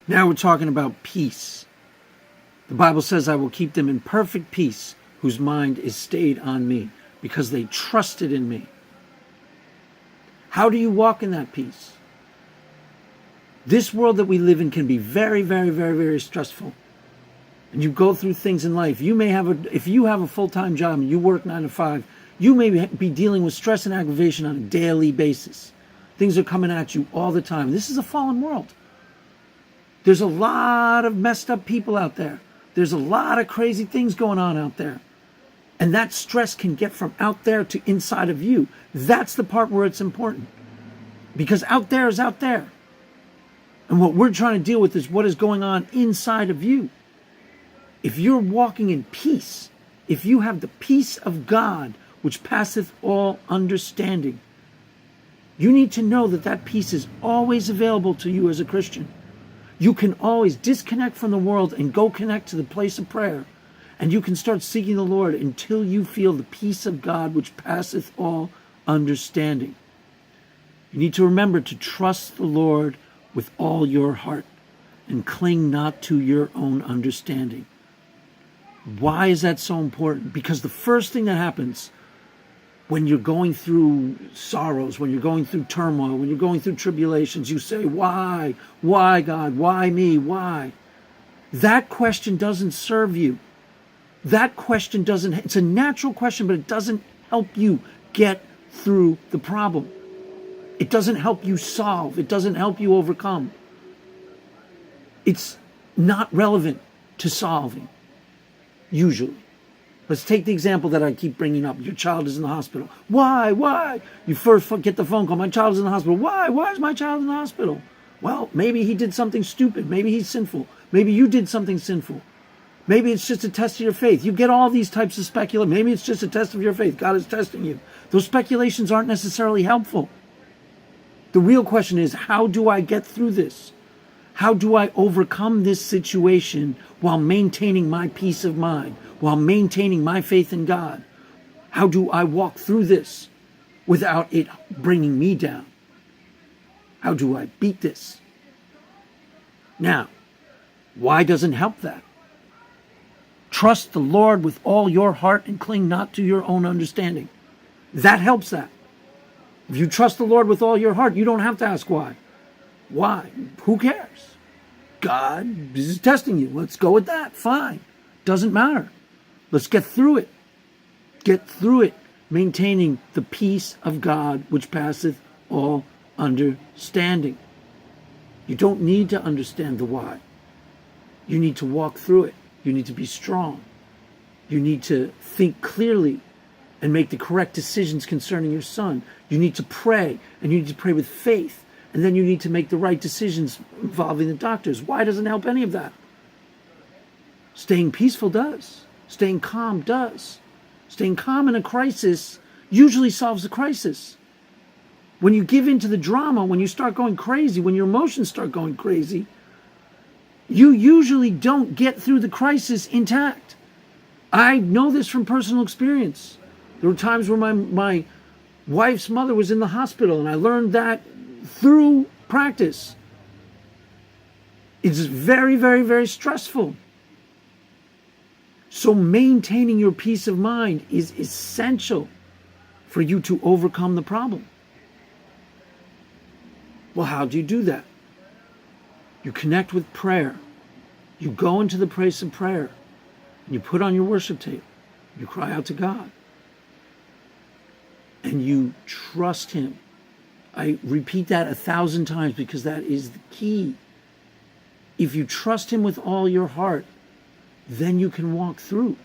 Now we're talking about peace. The Bible says, I will keep them in perfect peace whose mind is stayed on me because they trusted in me. How do you walk in that peace? This world that we live in can be very, very, very, very stressful. And you go through things in life. You may have if you have a full-time job and you work 9 to 5, you may be dealing with stress and aggravation on a daily basis. Things are coming at you all the time. This is a fallen world. There's a lot of messed up people out there. There's a lot of crazy things going on out there. And that stress can get from out there to inside of you. That's the part where it's important. Because out there is out there. And what we're trying to deal with is what is going on inside of you. If you're walking in peace, if you have the peace of God, which passeth all understanding, you need to know that that peace is always available to you as a Christian. You can always disconnect from the world and go connect to the place of prayer. And you can start seeking the Lord until you feel the peace of God, which passeth all understanding. You need to remember to trust the Lord with all your heart and cling not to your own understanding. Why is that so important? Because the first thing that happens when you're going through sorrows, when you're going through turmoil, when you're going through tribulations, you say, why? Why, God? Why me? Why? That question doesn't serve you. That question doesn't, it's a natural question, but it doesn't help you get through the problem. It doesn't help you solve. It doesn't help you overcome. It's not relevant to solving, usually. Let's take the example that I keep bringing up. Your child is in the hospital. Why? Why? You first get the phone call. My child is in the hospital. Why? Why is my child in the hospital? Well, maybe he did something stupid. Maybe he's sinful. Maybe you did something sinful. Maybe it's just a test of your faith. You get all these types of speculation. Maybe it's just a test of your faith. God is testing you. Those speculations aren't necessarily helpful. The real question is, how do I get through this? How do I overcome this situation while maintaining my peace of mind, while maintaining my faith in God? How do I walk through this without it bringing me down? How do I beat this? Now, why doesn't help that? Trust the Lord with all your heart and cling not to your own understanding. That helps that. If you trust the Lord with all your heart, you don't have to ask why. Why? Who cares? God is testing you. Let's go with that. Fine. Doesn't matter. Let's get through it. Get through it, maintaining the peace of God, which passeth all understanding. You don't need to understand the why. You need to walk through it. You need to be strong. You need to think clearly and make the correct decisions concerning your son. You need to pray, and you need to pray with faith. And then you need to make the right decisions involving the doctors. Why doesn't help any of that? Staying peaceful does. Staying calm does. Staying calm in a crisis usually solves the crisis. When you give in to the drama, when you start going crazy, when your emotions start going crazy, you usually don't get through the crisis intact. I know this from personal experience. There were times where my wife's mother was in the hospital, and I learned that through practice. It's very, very, very stressful. So maintaining your peace of mind is essential for you to overcome the problem. Well, how do you do that? You connect with prayer. You go into the place of prayer. And you put on your worship tape. You cry out to God. And you trust Him. I repeat that 1,000 times because that is the key. If you trust Him with all your heart, then you can walk through.